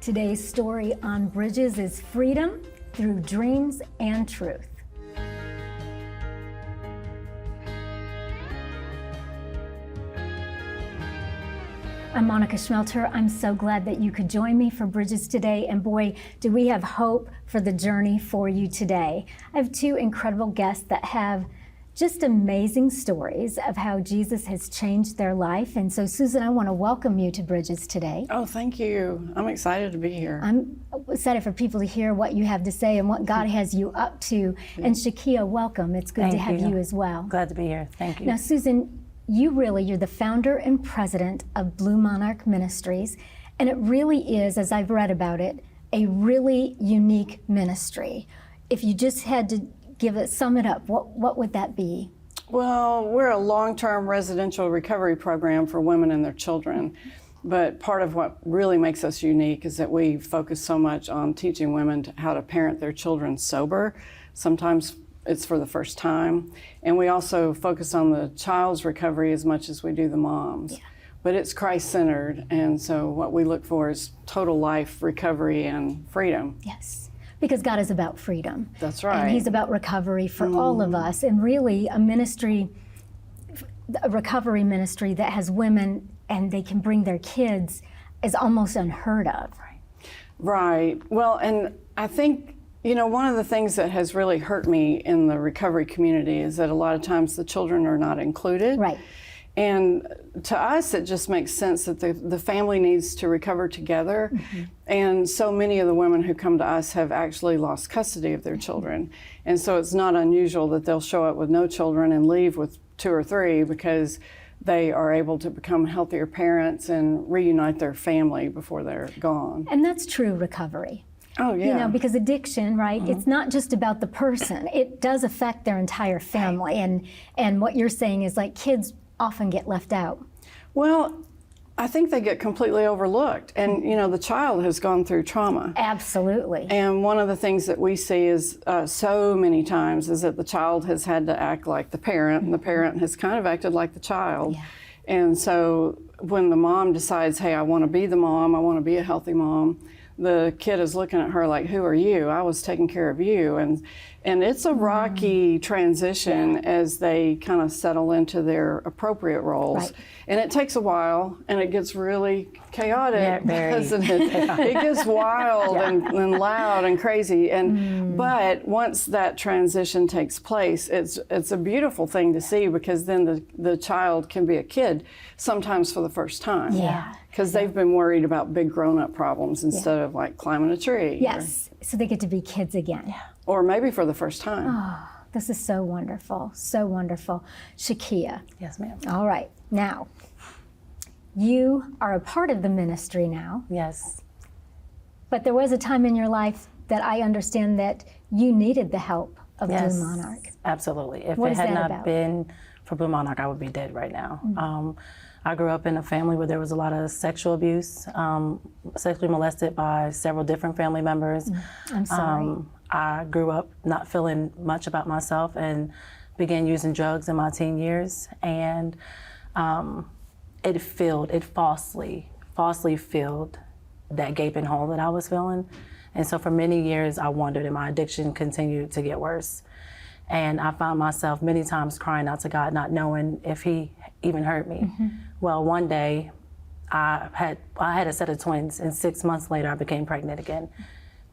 Today's story on Bridges is freedom through dreams and truth. I'm Monica Schmelter. I'm so glad that you could join me for Bridges today, and boy, do we have hope for the journey for you today. I have two incredible guests that have just amazing stories of how Jesus has changed their life. And so, Susan, I want to welcome you to Bridges today. Oh, thank you. I'm excited to be here. I'm excited for people to hear what you have to say and what God has you up to. And Shakia, welcome. It's good to have you as well. Glad to be here. Thank you. Now, Susan, you're the founder and president of Blue Monarch Ministries. And it really is, as I've read about it, a really unique ministry. If you just had to sum it up, what would that be? Well, we're a long-term residential recovery program for women and their children. But part of what really makes us unique is that we focus so much on teaching women how to parent their children sober. Sometimes it's for the first time. And we also focus on the child's recovery as much as we do the mom's. Yeah. But it's Christ-centered, and so what we look for is total life recovery and freedom. Yes. Because God is about freedom. That's right. And He's about recovery for all of us. And really a recovery ministry that has women and they can bring their kids is almost unheard of. Right. Well, and I think, one of the things that has really hurt me in the recovery community is that a lot of times the children are not included. Right. And to us, it just makes sense that the family needs to recover together. Mm-hmm. And so many of the women who come to us have actually lost custody of their children. And so it's not unusual that they'll show up with no children and leave with 2 or 3 because they are able to become healthier parents and reunite their family before they're gone. And that's true recovery. Oh, yeah. Because addiction, right, it's not just about the person. It does affect their entire family. Right. And what you're saying is like kids often get left out. Well, I think they get completely overlooked. And, the child has gone through trauma. Absolutely. And one of the things that we see is so many times is that the child has had to act like the parent, and the parent has kind of acted like the child. Yeah. And so when the mom decides, hey, I want to be the mom, I want to be a healthy mom, the kid is looking at her like, who are you? I was taking care of you. And it's a rocky transition as they kind of settle into their appropriate roles. Right. And it takes a while, and it gets really chaotic, doesn't it? It gets wild and loud and crazy. But once that transition takes place, it's a beautiful thing to see, because then the child can be a kid sometimes for the first time. Yeah. Because they've been worried about big grown-up problems instead of like climbing a tree. Yes, so they get to be kids again. Yeah. Or maybe for the first time. Oh, this is so wonderful, so wonderful. Shakia. Yes, ma'am. All right, now, you are a part of the ministry now. Yes. But there was a time in your life that I understand that you needed the help of Blue Monarch. Absolutely. If it had not been for Blue Monarch, I would be dead right now. Mm-hmm. I grew up in a family where there was a lot of sexual abuse, sexually molested by several different family members. I'm sorry. I grew up not feeling much about myself and began using drugs in my teen years. And it falsely filled that gaping hole that I was feeling. And so for many years I wondered, and my addiction continued to get worse. And I found myself many times crying out to God, not knowing if He even heard me. Mm-hmm. Well, one day I had a set of twins, and 6 months later I became pregnant again,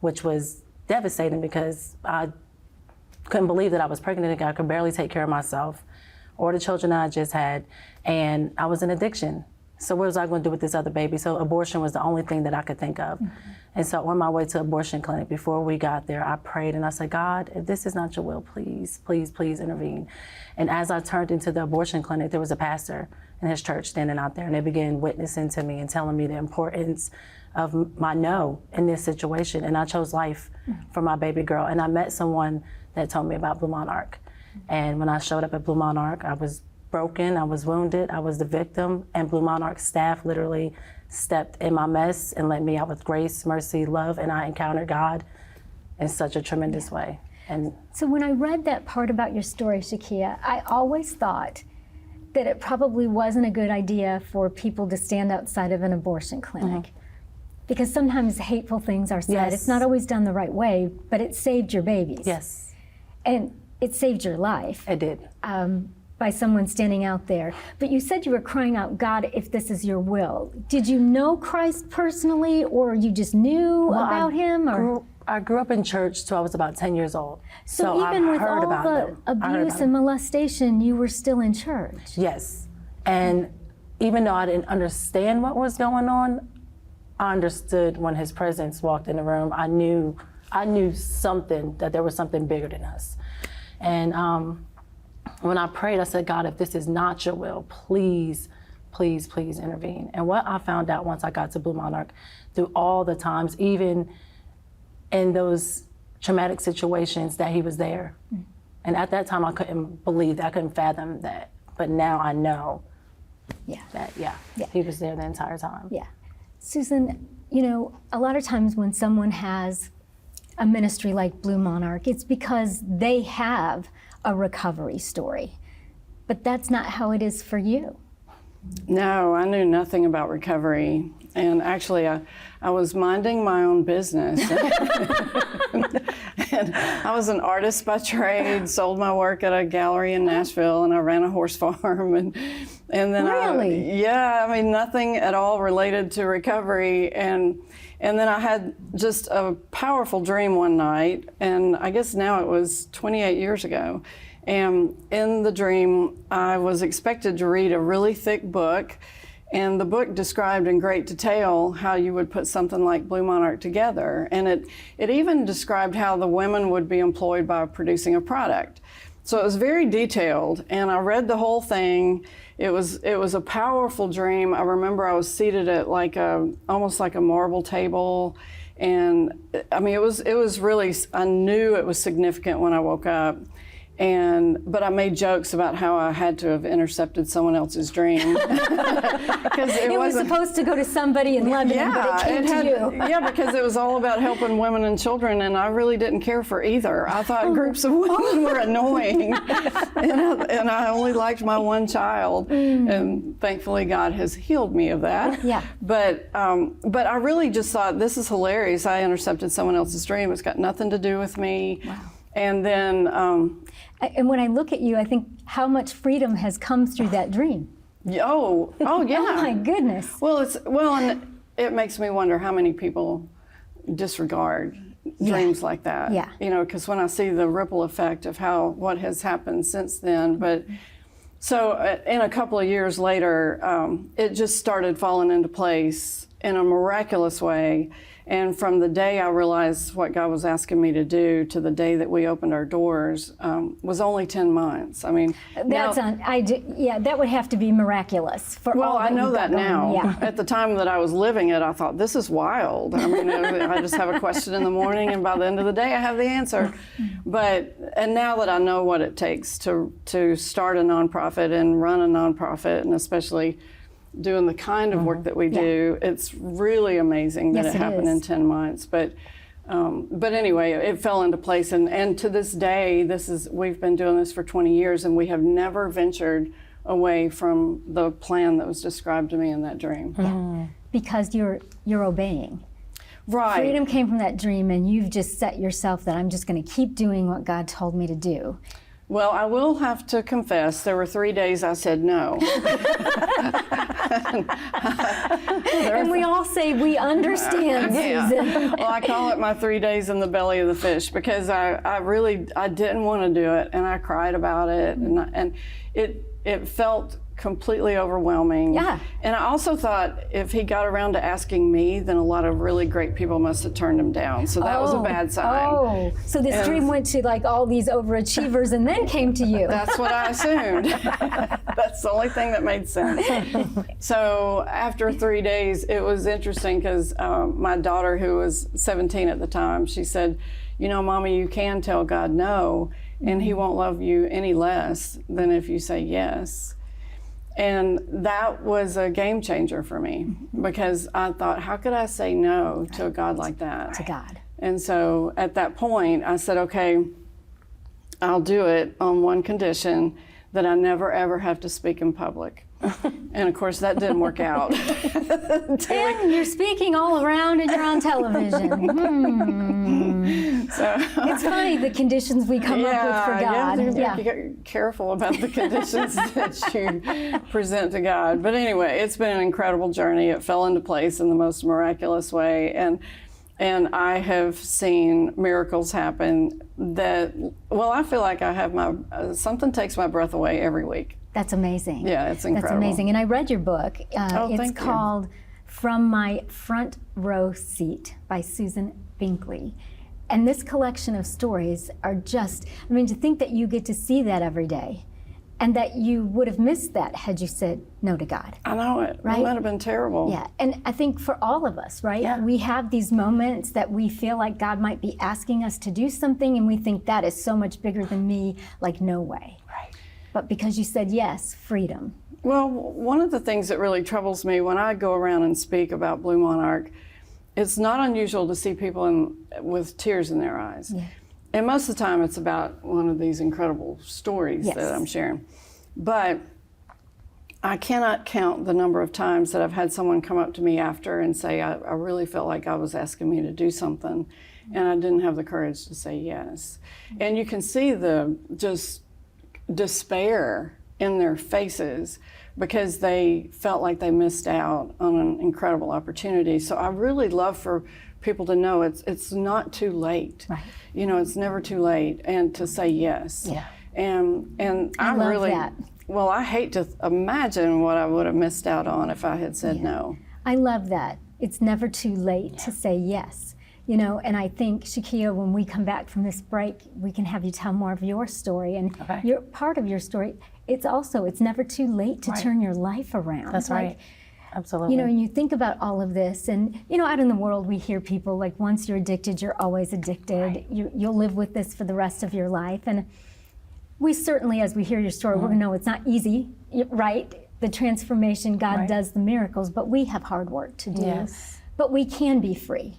which was devastating because I couldn't believe that I was pregnant again. I could barely take care of myself or the children that I just had, and I was in addiction. So what was I going to do with this other baby? So abortion was the only thing that I could think of. Mm-hmm. And so on my way to abortion clinic, before we got there, I prayed and I said, God, if this is not your will, please, please, please intervene. And as I turned into the abortion clinic, there was a pastor in his church standing out there, and they began witnessing to me and telling me the importance of my no in this situation. And I chose life for my baby girl. And I met someone that told me about Blue Monarch. And when I showed up at Blue Monarch, I was broken, I was wounded, I was the victim, and Blue Monarch staff literally stepped in my mess and let me out with grace, mercy, love, and I encountered God in such a tremendous way. And so when I read that part about your story, Shakia, I always thought that it probably wasn't a good idea for people to stand outside of an abortion clinic. Because sometimes hateful things are said. Yes. It's not always done the right way, but it saved your babies. Yes, And it saved your life. it did. By someone standing out there. But you said you were crying out, God, if this is your will. Did you know Christ personally, or you just knew about him? Or I grew up in church till I was about 10 years old. so even I've with heard all about the them. I heard abuse about and them. molestation, you were still in church. Yes, and even though I didn't understand what was going on, I understood when his presence walked in the room. I knew something, that there was something bigger than us. And when I prayed, I said, God, if this is not your will, please, please, please intervene. And what I found out once I got to Blue Monarch, through all the times, even in those traumatic situations, that he was there. And at that time, I couldn't believe that, I couldn't fathom that. But now I know that, he was there the entire time. Yeah. Susan, you know, a lot of times when someone has a ministry like Blue Monarch, it's because they have a recovery story. But that's not how it is for you. No, I knew nothing about recovery. And actually, I was minding my own business. And I was an artist by trade, sold my work at a gallery in Nashville, and I ran a horse farm. And then Really? I mean, nothing at all related to recovery. And then I had just a powerful dream one night, and I guess now it was 28 years ago. And in the dream, I was expected to read a really thick book, and the book described in great detail how you would put something like Blue Monarch together. And it even described how the women would be employed by producing a product. So it was very detailed, and I read the whole thing. It was a powerful dream. I remember I was seated at almost like a marble table, and I mean it was really, I knew it was significant when I woke up. But I made jokes about how I had to have intercepted someone else's dream. Because It was supposed to go to somebody in London, but it came to you. Yeah, because it was all about helping women and children, and I really didn't care for either. I thought groups of women were annoying, and I only liked my one child, and thankfully God has healed me of that. Yeah. But I really just thought, this is hilarious. I intercepted someone else's dream. It's got nothing to do with me. Wow. And then. And when I look at you, I think how much freedom has come through that dream. Oh, yeah. Oh my goodness. Well, and it makes me wonder how many people disregard dreams like that. Yeah. You know, because when I see the ripple effect of what has happened since then, but so in a couple of years later, it just started falling into place in a miraculous way. And from the day I realized what God was asking me to do to the day that we opened our doors was only 10 months. I mean, that would have to be miraculous for all well, I know you've got that now. going. Yeah. At the time that I was living it, I thought, this is wild. I mean, I just have a question in the morning, and by the end of the day, I have the answer. And now that I know what it takes to start a nonprofit and run a nonprofit, and especially doing the kind of work that we do, it's really amazing that Yes, it happened in 10 months. But anyway, it fell into place, and to this day, we've been doing this for 20 years, and we have never ventured away from the plan that was described to me in that dream. Yeah. Because you're obeying. Right. Freedom came from that dream, and you've just set yourself that I'm just going to keep doing what God told me to do. Well, I will have to confess, there were 3 days I said no. And we all say we understand, Susan. Well, I call it my 3 days in the belly of the fish, because I didn't want to do it, and I cried about it, and it felt completely overwhelming. Yeah. And I also thought, if he got around to asking me, then a lot of really great people must have turned him down. So that was a bad sign. Oh, so this dream went to like all these overachievers and then came to you. That's what I assumed. That's the only thing that made sense. So after 3 days, it was interesting, because my daughter, who was 17 at the time, she said, you know, Mommy, you can tell God no, and he won't love you any less than if you say yes. And that was a game changer for me, because I thought, how could I say no to a God like that? To God. And so at that point, I said, okay, I'll do it on one condition, that I never ever have to speak in public. And of course, that didn't work out. And you're speaking all around and you're on television. So, It's funny the conditions we come up with for God. You have to be careful about the conditions that you present to God. But anyway, it's been an incredible journey. It fell into place in the most miraculous way. And I have seen miracles happen that, well, I feel like I have something takes my breath away every week. That's amazing. Yeah, it's incredible. That's amazing. And I read your book. Thank It's you. called From My Front Row Seat by Susan Binkley. And this collection of stories are just, I mean, to think that you get to see that every day and that you would have missed that had you said no to God. I know it. Right? It might have been terrible. Yeah, and I think for all of us, right? Yeah. We have these moments that we feel like God might be asking us to do something and we think that is so much bigger than me, like no way. Right. But because you said yes, freedom. Well, one of the things that really troubles me when I go around and speak about Blue Monarch, it's not unusual to see people with tears in their eyes. Yeah. And most of the time it's about one of these incredible stories Yes. that I'm sharing. But I cannot count the number of times that I've had someone come up to me after and say, I really felt like God was asking me to do something, and I didn't have the courage to say yes. And you can see the just despair in their faces because they felt like they missed out on an incredible opportunity. So I really love for people to know it's not too late. Right. You know, it's never too late, and to say yes. Yeah. And I love really, that. well, I hate to imagine what I would have missed out on if I had said no. I love that. It's never too late to say yes. You know, and I think, Shakia, when we come back from this break, we can have you tell more of your story. And Okay. your part of your story, it's never too late to Right. turn your life around. That's Like, right. Absolutely. you know, and you think about all of this, and you know, out in the world, we hear people like, once you're addicted, you're always addicted. Right. You'll live with this for the rest of your life. And we certainly, as we hear your story, Mm-hmm. we're gonna know it's not easy, right? The transformation, God Right. does the miracles, but we have hard work to do. Yes. But we can be free.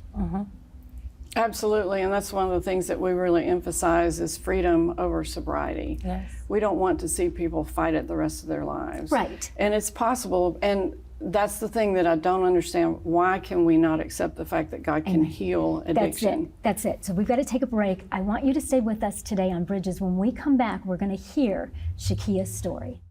Absolutely, and that's one of the things that we really emphasize is freedom over sobriety. Yes. We don't want to see people fight it the rest of their lives. Right. And it's possible, and that's the thing that I don't understand. Why can we not accept the fact that God can heal addiction? That's it. So we've got to take a break. I want you to stay with us today on Bridges. When we come back, we're going to hear Shakia's story.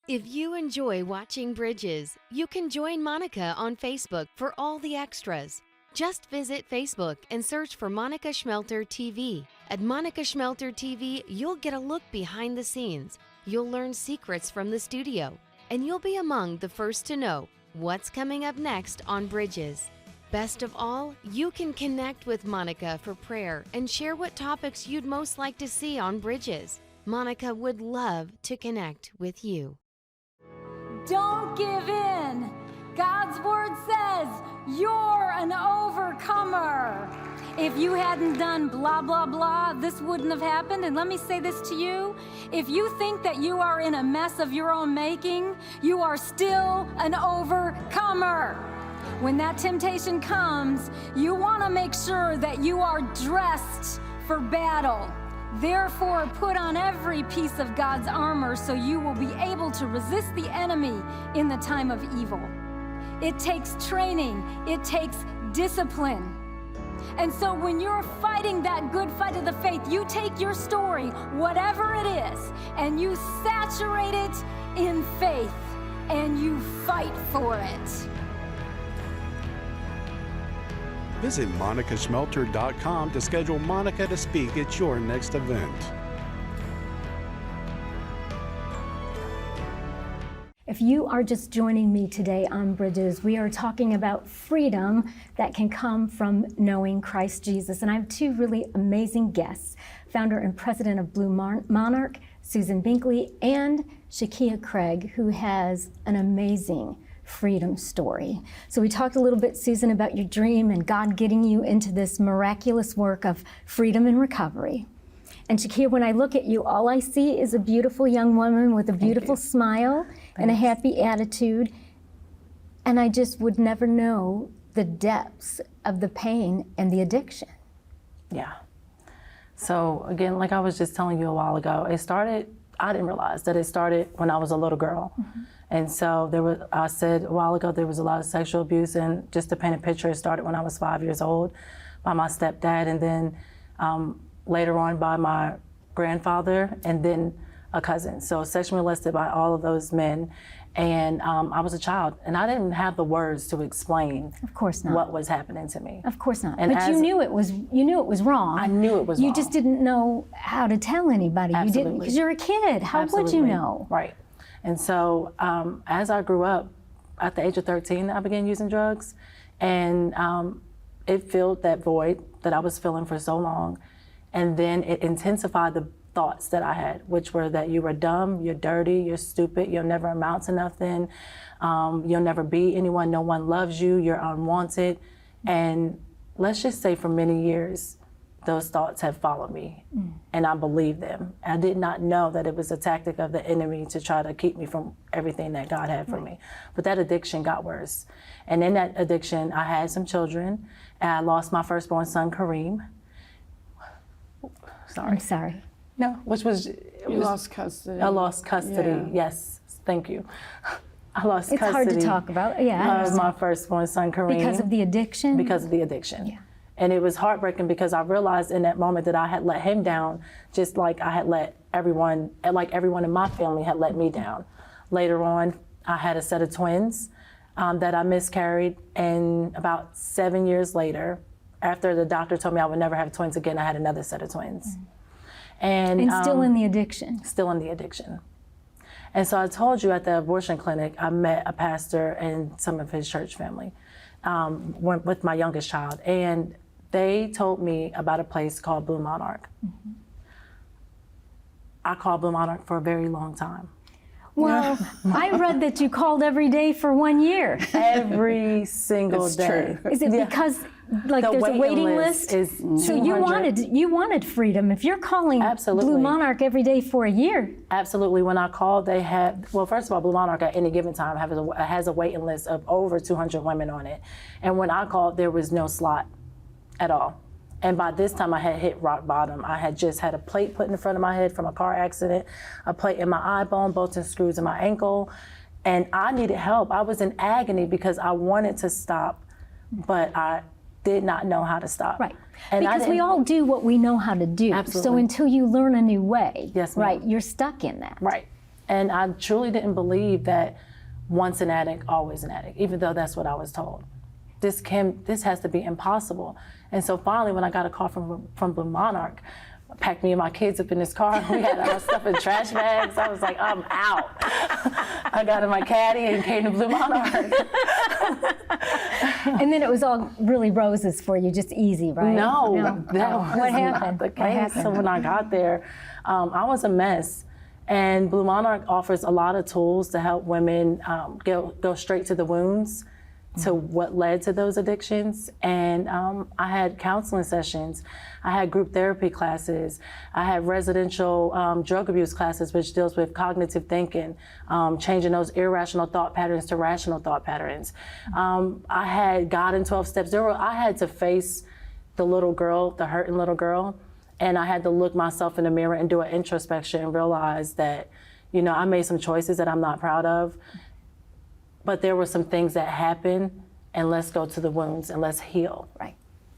If you enjoy watching Bridges, you can join Monica on Facebook for all the extras. Just visit Facebook and search for Monica Schmelter TV. At Monica Schmelter TV, you'll get a look behind the scenes. You'll learn secrets from the studio, and you'll be among the first to know what's coming up next on Bridges. Best of all, you can connect with Monica for prayer and share what topics you'd most like to see on Bridges. Monica would love to connect with you. Don't give in. God's word says you're an overcomer. If you hadn't done blah, blah, blah, this wouldn't have happened. And let me say this to you. If you think that you are in a mess of your own making, you are still an overcomer. When that temptation comes, you want to make sure that you are dressed for battle. Therefore, put on every piece of God's armor so you will be able to resist the enemy in the time of evil. It takes training. It takes discipline. And so when you're fighting that good fight of the faith, you take your story, whatever it is, and you saturate it in faith, and you fight for it. Visit monicaschmelter.com to schedule Monica to speak at your next event. If you are just joining me today on Bridges, we are talking about freedom that can come from knowing Christ Jesus. And I have two really amazing guests, founder and president of Blue Monarch, Susan Binkley, and Shakia Craig, who has an amazing freedom story. So we talked a little bit, Susan, about your dream and God getting you into this miraculous work of freedom and recovery. And Shakia, when I look at you, all I see is a beautiful young woman with a beautiful smile and a happy attitude. And I just would never know the depths of the pain and the addiction. Yeah. So again, like I was just telling you a while ago, it started I didn't realize that it started when I was a little girl. And so I said a while ago, there was a lot of sexual abuse, and just to paint a picture, it started when I was 5 years old by my stepdad, and then later on by my grandfather, and then a cousin. So sexually molested by all of those men. And I was a child, and I didn't have the words to explain Of course not. what was happening to me. Of course not. And But you knew it was wrong. I knew it was You wrong. just didn't know how to tell anybody. You didn't, Absolutely. because you're a kid. How would you Absolutely. know? Right. And so as I grew up, at the age of 13, I began using drugs, and it filled that void that I was feeling for so long. And then it intensified the thoughts that I had, which were that you were dumb, you're dirty, you're stupid, you'll never amount to nothing, you'll never be anyone, no one loves you, you're unwanted. And let's just say for many years, those thoughts have followed me, and I believed them. I did not know that it was a tactic of the enemy to try to keep me from everything that God had for me. But that addiction got worse. And in that addiction, I had some children, and I lost my firstborn son, Kareem. Sorry. I'm sorry. No, which was, You lost custody. I lost custody. Yeah. Yes, thank you. I lost It's custody. hard to talk about. Yeah, I of understand. my firstborn son, Kareem. Because of the addiction? Because of the addiction. Yeah. And it was heartbreaking because I realized in that moment that I had let him down, just like I had let everyone in my family had let me down. Later on, I had a set of twins that I miscarried, and about 7 years later, after the doctor told me I would never have twins again, I had another set of twins. And still in the addiction. still in the addiction. And so I told you at the abortion clinic, I met a pastor and some of his church family with my youngest child. And they told me about a place called Blue Monarch. I called Blue Monarch for a very long time. Well, I read that you called every day for 1 year. Every single It's day. true. Is it Yeah. because like The there's a waiting list? is So you 200. wanted freedom. If you're calling Absolutely. Blue Monarch every day for a year, Absolutely. When I called, they had, well, first of all, Blue Monarch at any given time has a waiting list of over 200 women on it. And when I called, there was no slot at all. And by this time, I had hit rock bottom. I had just had a plate put in front of my head from a car accident, a plate in my eye bone, bolts and screws in my ankle, and I needed help. I was in agony because I wanted to stop, but I did not know how to stop. right? And I Because we didn't- all do what we know how to do. So Absolutely. until you learn a new way, Yes, ma'am. right, you're stuck in that. Right. And I truly didn't believe that once an addict, always an addict, even though that's what I was told. This has to be impossible. And so finally, when I got a call from Blue Monarch, packed me and my kids up in this car. We had our stuff in trash bags. I was like, I'm out. I got in my caddy and came to Blue Monarch. And then it was all really roses for you, just easy, right? No, that was What not happened? the What case. happened? So when I got there, I was a mess. And Blue Monarch offers a lot of tools to help women go straight to the wounds, to what led to those addictions. And I had counseling sessions. I had group therapy classes. I had residential drug abuse classes, which deals with cognitive thinking, changing those irrational thought patterns to rational thought patterns. I had God in 12 Steps. I had to face the little girl, the hurting little girl, and I had to look myself in the mirror and do an introspection and realize that, I made some choices that I'm not proud of. But there were some things that happened, and let's go to the wounds and let's heal. Right.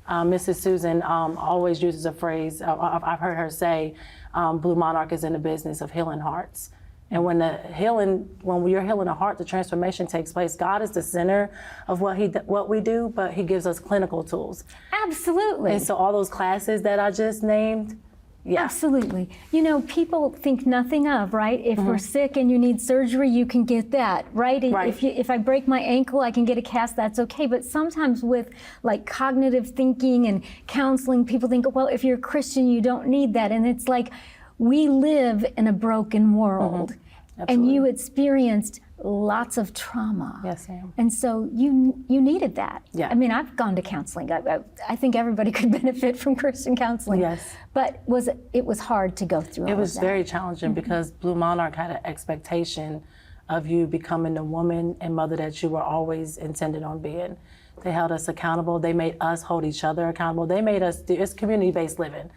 Mrs. Susan always uses a phrase, I've heard her say, Blue Monarch is in the business of healing hearts. And when you're healing a heart, the transformation takes place. God is the center of what we do, but He gives us clinical tools. Absolutely. And so all those classes that I just named, yeah. Absolutely. People think nothing of, right? If we're sick and you need surgery, you can get that, right? Right. If I break my ankle, I can get a cast, that's okay. But sometimes with like cognitive thinking and counseling, people think, well, if you're a Christian, you don't need that. And it's like, we live in a broken world. And you experienced lots of trauma. Yes, ma'am. And so you needed that. Yeah. I mean, I've gone to counseling. I think everybody could benefit from Christian counseling. Yes. But it was hard to go through all It was of that. very challenging because Blue Monarch had an expectation of you becoming the woman and mother that you were always intended on being. They held us accountable. They made us hold each other accountable. They made us, it's community-based living.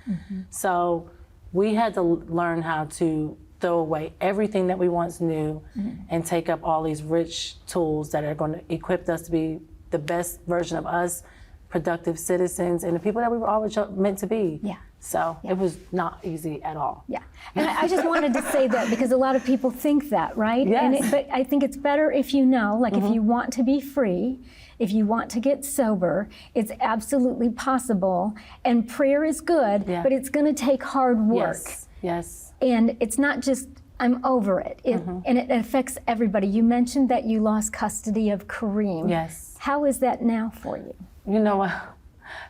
So we had to learn how to throw away everything that we once knew and take up all these rich tools that are going to equip us to be the best version of us, productive citizens, and the people that we were always meant to be. Yeah. So it was not easy at all. Yeah, and I just wanted to say that because a lot of people think that, right? Yes. But I think it's better if you know, like if you want to be free, if you want to get sober, it's absolutely possible. And prayer is good, but it's going to take hard work. Yes. And it's not just, I'm over it. And it affects everybody. You mentioned that you lost custody of Kareem. Yes. How is that now for you? You know what?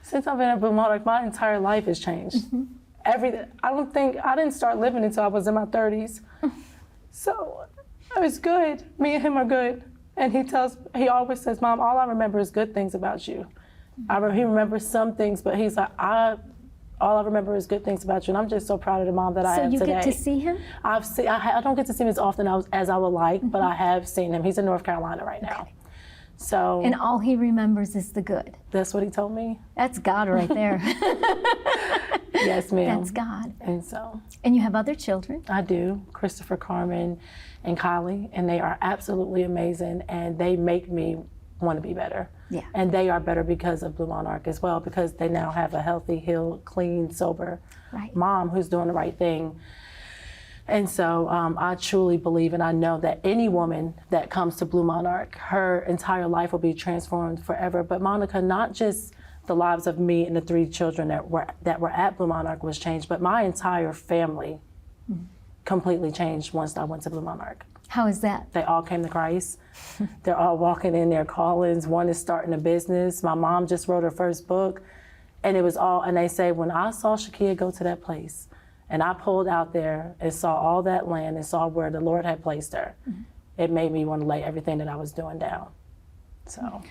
Since I've been at Blue Monarch, my entire life has changed. I didn't start living until I was in my 30s. So it was good. Me and him are good. And he always says, Mom, all I remember is good things about you. He remembers some things, but he's like, all I remember is good things about you. And I'm just so proud of the mom that I am today. So you get to see him? I don't get to see him as often as I would like, but I have seen him. He's in North Carolina right now. Okay. So. And all he remembers is the good. That's what he told me. That's God right there. Yes, ma'am. That's God. And so. And you have other children? I do, Christopher, Carmen, and Kylie, and they are absolutely amazing, and they make me want to be better. Yeah. And they are better because of Blue Monarch as well, because they now have a healthy, healed, clean, sober mom who's doing the right thing. And so I truly believe, and I know that any woman that comes to Blue Monarch, her entire life will be transformed forever. But Monica, not just the lives of me and the 3 children that were at Blue Monarch was changed, but my entire family completely changed once I went to Blue Monarch. How is that? They all came to Christ. They're all walking in their callings. One is starting a business. My mom just wrote her first book. And it was all, and they say, when I saw Shakia go to that place, and I pulled out there and saw all that land and saw where the Lord had placed her, it made me want to lay everything that I was doing down. So.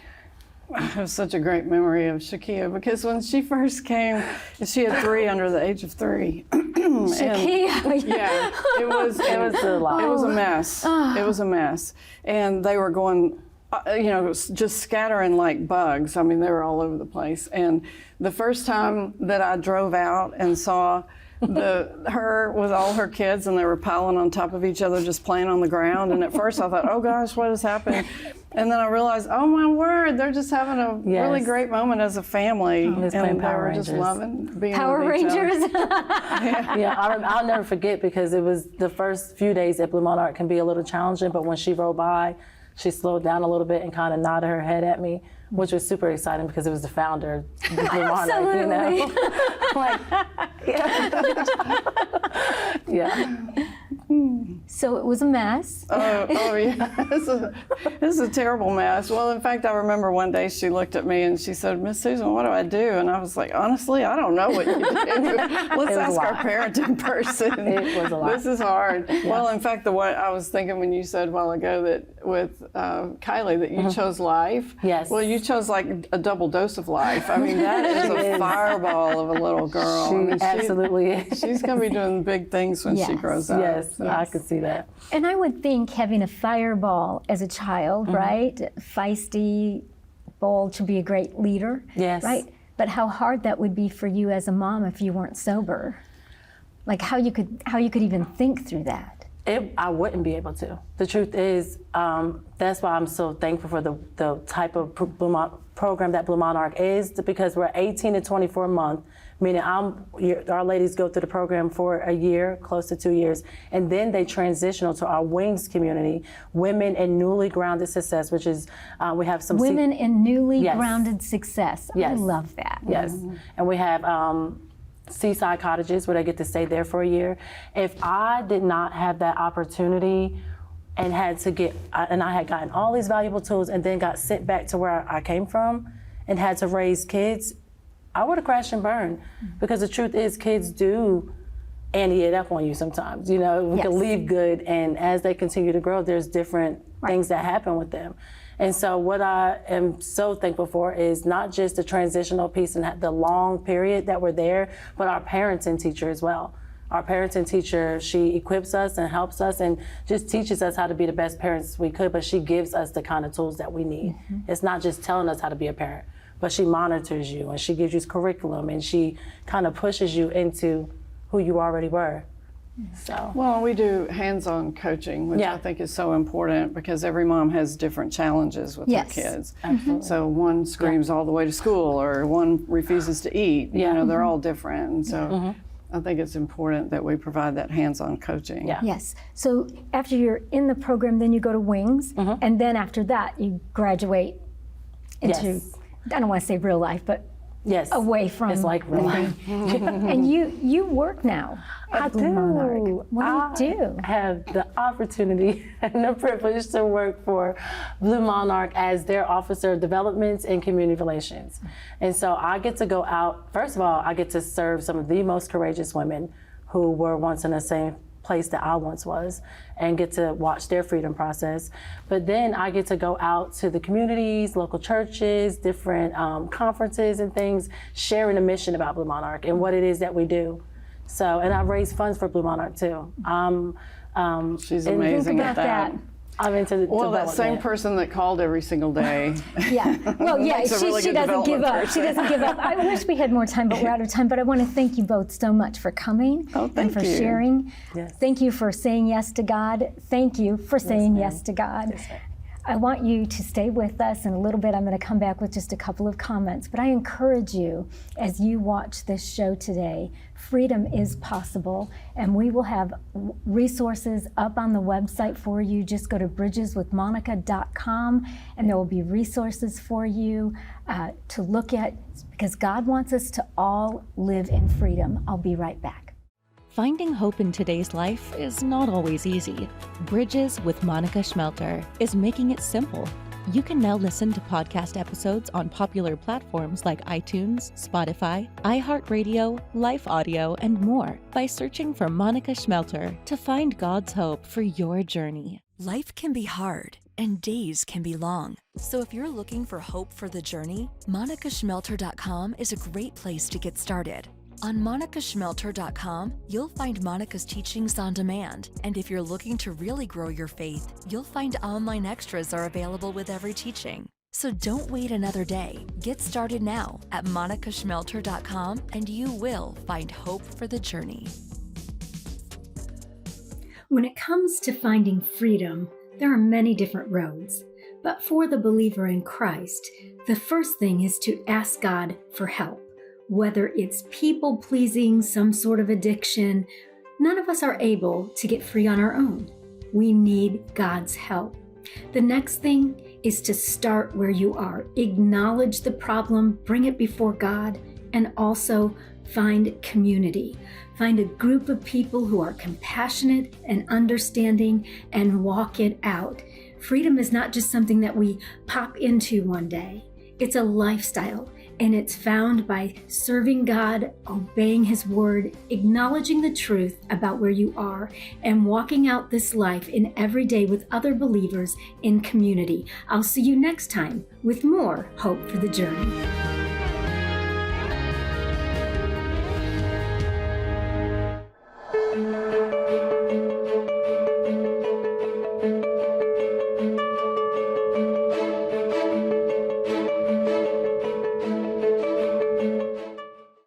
I have such a great memory of Shakia because when she first came, she had 3 under the age of 3. Shakia. Yeah, it was a lot. It was a mess. It was a mess. And they were going, just scattering like bugs. I mean, they were all over the place. And the first time that I drove out and saw her with all her kids, and they were piling on top of each other, just playing on the ground. And at first I thought, oh gosh, what is happening? And then I realized, oh my word, they're just having a really great moment as a family. And they were just loving being Power with each Rangers. Yeah, I'll never forget, because it was the first few days at Blue Monarch can be a little challenging, but when she rode by, she slowed down a little bit and kind of nodded her head at me, which was super exciting because it was the founder of Blue Monarch, you know? Like, yeah. So it was a mess. Oh yeah, this is a terrible mess. Well, in fact, I remember one day she looked at me and she said, Miss Susan, what do I do? And I was like, honestly, I don't know what you do. Let's ask our parenting person. It was a lot. This is hard. Yeah. Well, in fact, I was thinking when you said a while ago that with Kylie that you chose life. Yes. Well, you chose like a double dose of life. I mean, that is a fireball of a little girl. She absolutely is. She's going to be doing big things when she grows up. Yes, I could see that. And I would think having a fireball as a child, right? Feisty, bold, to be a great leader. Yes. Right? But how hard that would be for you as a mom if you weren't sober. Like how you could even think through that. I wouldn't be able to. The truth is, that's why I'm so thankful for the type of program that Blue Monarch is, because we're 18 to 24 months, meaning our ladies go through the program for a year, close to 2 years, and then they transitional to our Wings community, Women in Newly Grounded Success, which is, we have some... Women in Newly Grounded Success. Yes. I love that. Yes, and we have seaside cottages where they get to stay there for a year. If I did not have that opportunity and I had gotten all these valuable tools and then got sent back to where I came from and had to raise kids, I would have crashed and burned. Because the truth is, kids do ante it up on you sometimes. You know, we can leave good, and as they continue to grow, there's different things that happen with them. And so what I am so thankful for is not just the transitional piece and the long period that we're there, but our parents and teacher as well. Our parents and teacher, she equips us and helps us and just teaches us how to be the best parents we could, but she gives us the kind of tools that we need. It's not just telling us how to be a parent, but she monitors you and she gives you curriculum and she kind of pushes you into who you already were. So. Well, we do hands-on coaching, which I think is so important because every mom has different challenges with Yes. their kids. Absolutely. So one screams all the way to school, or one refuses to eat. You know, they're all different. And so I think it's important that we provide that hands-on coaching. Yeah. Yes. So after you're in the program, then you go to Wings, and then after that, you graduate into, Yes. I don't want to say real life, but Yes. away from It's like real the life. thing. And you work now at I Blue Monarch. do. What do you do? I have the opportunity and the privilege to work for Blue Monarch as their Officer of Development and Community Relations. And so I get to go out, first of all, I get to serve some of the most courageous women who were once in the same place that I once was, and get to watch their freedom process. But then I get to go out to the communities, local churches, different conferences and things, sharing a mission about Blue Monarch and what it is that we do. So, and I've raised funds for Blue Monarch too. She's and amazing Think at about that. I'm into the Well, that same development. person that called every single day. Yeah. Well, yeah, That's a really she good doesn't give development up. She doesn't give up. I wish we had more time, but we're out of time. But I want to thank you both so much for coming Oh, and thank for you. sharing. Yes. Thank you for saying yes to God. Thank you for saying yes to God. Yes, ma'am. I want you to stay with us. In a little bit, I'm going to come back with just a couple of comments. But I encourage you, as you watch this show today, freedom is possible. And we will have resources up on the website for you. Just go to bridgeswithmonica.com, and there will be resources for you to look at, because God wants us to all live in freedom. I'll be right back. Finding hope in today's life is not always easy. Bridges with Monica Schmelter is making it simple. You can now listen to podcast episodes on popular platforms like iTunes, Spotify, iHeartRadio, Life Audio, and more by searching for Monica Schmelter to find God's hope for your journey. Life can be hard and days can be long. So if you're looking for hope for the journey, monicaschmelter.com is a great place to get started. On monicaschmelter.com, you'll find Monica's teachings on demand. And if you're looking to really grow your faith, you'll find online extras are available with every teaching. So don't wait another day. Get started now at monicaschmelter.com and you will find hope for the journey. When it comes to finding freedom, there are many different roads. But for the believer in Christ, the first thing is to ask God for help. Whether it's people-pleasing, some sort of addiction, none of us are able to get free on our own. We need God's help. The next thing is to start where you are. Acknowledge the problem, bring it before God, and also find community. Find a group of people who are compassionate and understanding and walk it out. Freedom is not just something that we pop into one day. It's a lifestyle. And it's found by serving God, obeying His word, acknowledging the truth about where you are, and walking out this life in every day with other believers in community. I'll see you next time with more Hope for the Journey.